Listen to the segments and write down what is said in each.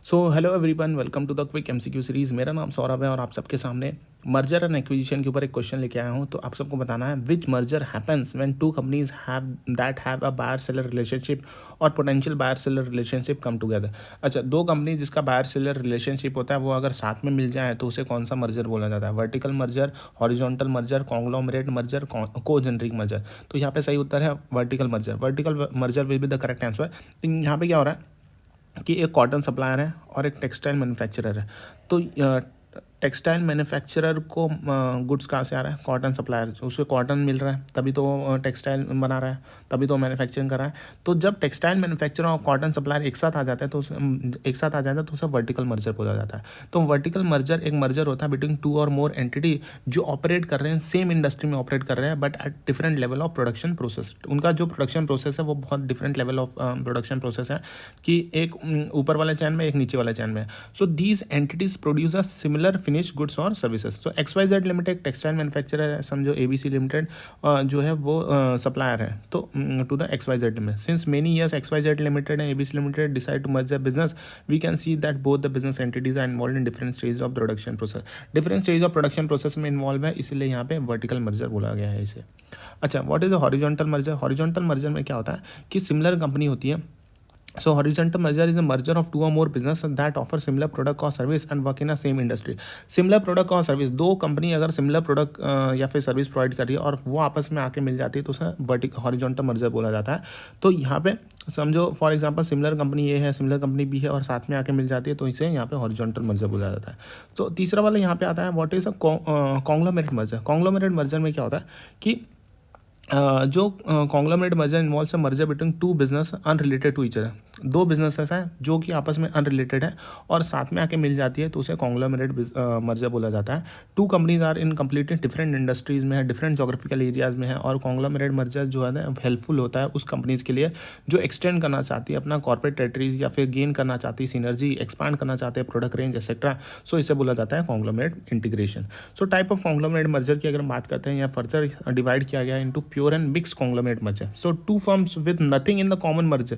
So hello everyone, welcome to the quick MCQ series. मेरा नाम सौरभ है और आप सबके सामने मर्जर एंड एक्विजिशन के ऊपर एक क्वेश्चन लेके आया हूँ। तो आप सबको बताना है which merger happens when two companies have a buyer seller relationship और potential buyer seller relationship come together. अच्छा, दो कंपनी जिसका बायर सेलर रिलेशनशिप होता है वो अगर साथ में मिल जाए तो उसे कौन सा मर्जर बोला जाता है? Vertical merger, horizontal merger, conglomerate merger, को जेनरिक मर्जर। तो यहाँ पे सही उत्तर है vertical merger. Vertical merger will be the correct answer. तो यहाँ पे क्या हो रहा है कि एक कॉटन सप्लायर है और एक टेक्सटाइल मैन्युफैक्चरर है। तो टेक्सटाइल मैन्युफैक्चरर को गुड्स कहाँ से आ रहा है? कॉटन सप्लायर, उसे कॉटन मिल रहा है तभी तो वो टेक्सटाइल बना रहा है, तभी तो मैन्युफैक्चरिंग कर रहा है। तो जब टेक्सटाइल मैन्युफैक्चरर और कॉटन सप्लायर एक साथ आ जाता है तो उसे वर्टिकल मर्जर बोला जाता है। तो वर्टिकल मर्जर एक मर्जर होता है बिटवीन टू और मोर एंटिटी जो ऑपरेट कर रहे हैं, सेम इंडस्ट्री में ऑपरेट कर रहे हैं but at different level of production process. उनका जो प्रोडक्शन प्रोसेस है वो बहुत different level of production process है कि एक ऊपर वाले चैन में, एक नीचे वाले चैन में। So these entities produce a similar finish goods और सर्विसेज। सो XYZ लिमिटेड टेक्सटाइल मैन्युफैक्चरर है, समझो ABC लिमिटेड जो है वो सप्लायर है तो to the XYZ limited. Since many years XYZ limited and ABC limited decide to merge the business, we can see that both the business entities are involve in different stage of production process. Different stage of production process में involve है, इसलिए यहाँ पे vertical merger बोला गया है इसे। अच्छा, what is a horizontal merger? Horizontal merger में क्या होता है कि सिमिलर कंपनी होती है। So horizontal merger is a merger of two or more business that offer similar product or service and work in a same industry. Similar product और service, दो company अगर सिमिलर प्रोडक्ट या फिर service provide कर रही है और वो आपस में आके मिल जाती है तो उसे हॉरिजॉन्टल मर्जर बोला जाता है। तो यहाँ पे समझो फॉर एग्जांपल सिमिलर कंपनी ए है, सिमिलर कंपनी बी है और साथ में आके मिल जाती है तो इसे यहाँ पे हॉरिजॉन्टल मर्जर बोला जाता है। तो तीसरा वाला यहाँ पे आता है what is a conglomerate merger. Conglomerate merger में क्या होता है कि जो conglomerate merger involves a merger between two business unrelated to each other. दो बिजनेसेस हैं जो कि आपस में अनरिलेटेड है और साथ में आके मिल जाती है तो उसे कॉन्ग्लोमरेट मर्जर बोला जाता है। Two companies are in completely different industries में है, डिफरेंट जोग्राफिकल एरियाज में है और कॉन्ग्लोमरेट मर्जर जो है ना हेल्पफुल होता है उस कंपनीज के लिए जो एक्सटेंड करना चाहती है अपना कॉर्पोरेट टेरिटरीज या फिर गेन करना चाहती है सिनर्जी, एक्सपांड करना चाहते हैं प्रोडक्ट रेंज एक्सेट्रा। सो इसे बोला जाता है conglomerate integration. So type of conglomerate merger की अगर हम बात करते हैं या फर्दर डिवाइड किया गया into pure and mix conglomerate merger. So two firms with nothing in the common merger.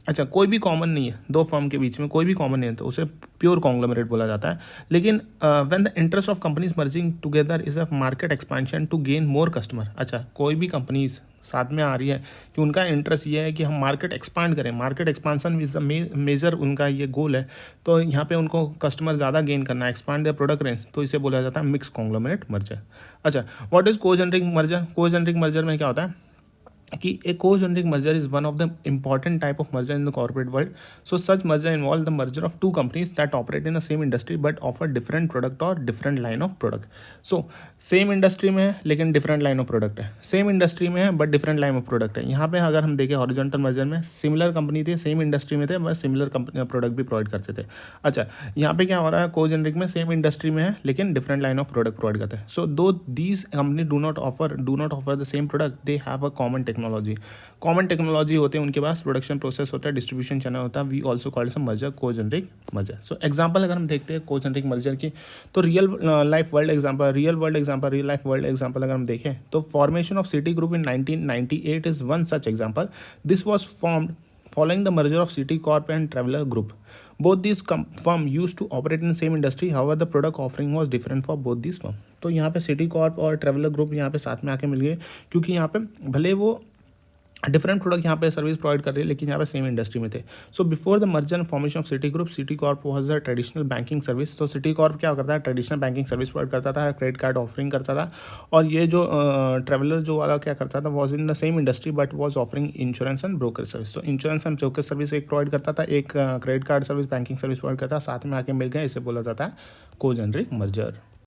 अच्छा, कोई भी कॉमन नहीं है, दो फर्म के बीच में कोई भी कॉमन नहीं है तो उसे प्योर कॉन्ग्लोमरेट बोला जाता है। लेकिन when the interest of companies merging together is a market expansion to gain more customer. अच्छा, कोई भी कंपनीज साथ में आ रही है कि उनका इंटरेस्ट ये है कि हम मार्केट एक्सपांड करें, market expansion is the major उनका ये गोल है। तो यहाँ पे उनको कस्टमर ज़्यादा गेन करना है, एक्सपांड देयर प्रोडक्ट रेंज, तो इसे बोला जाता है मिक्स कॉन्ग्लोमरेट मर्जर। अच्छा, व्हाट इज कोजेनरिक मर्जर? कोजेनरिक मर्जर में क्या होता है कि a co-generic merger is one of the important type of merger in the corporate world. So such merger involve the merger of two companies that operate in the same industry but offer different product or different line of product. So same industry में है लेकिन different line of product है, same industry में है but different line of product है। यहाँ पे अगर हम देखें हॉरिजॉन्टल मर्जर में सिमिलर कंपनी थे, सेम इंडस्ट्री में थे बस सिमिलर प्रोडक्ट भी प्रोवाइड करते थे। अच्छा, यहाँ पे क्या हो रहा है को-जेनरिक में सेम इंडस्ट्री में है लेकिन different line of product provide करते हैं। सो दो these company do not offer the same product, they have a common technology. Common technology होते हैं उनके पास, प्रोडक्शन प्रोसेस होता है, डिस्ट्रीब्यूशन चैनल होता है। We also called some merger congeneric merger. So example अगर हम देखते हैं को-जेनरिक मर्जर की तो रियल लाइफ वर्ल्ड एग्जाम्पल अगर हम देखें तो formation of city group in 1998 is one such example. This was formed following the merger of City Corp and Traveler Group. Both these firms used to operate in the same industry, however the product offering was different for both these firms. तो यहाँ पे city Corp और traveller group यहाँ पे साथ में आके मिल गए क्योंकि यहाँ पे भले वो डिफरेंट प्रोडक्ट यहाँ पे सर्विस प्रोवाइड कर रही है लेकिन यहाँ पे सेम इंडस्ट्री में थे। So before the merger and formation of city group, city Corp was a traditional banking service. तो सिटी कॉर्प क्या करता है, ट्रेडिशनल बैंकिंग सर्विस प्रोवाइड करता था, क्रेडिट कार्ड ऑफरिंग करता था। और ये जो ट्रेवलर जो वाला क्या करता था was in the same industry but was offering insurance and broker service. तो इंश्योरेंस एंड ब्रोकर सर्विस एक प्रोवाइड करता था, एक credit card service banking service provide करता था, साथ में आके मिल गए, इसे बोला जाता है को-जेनरिक मर्जर।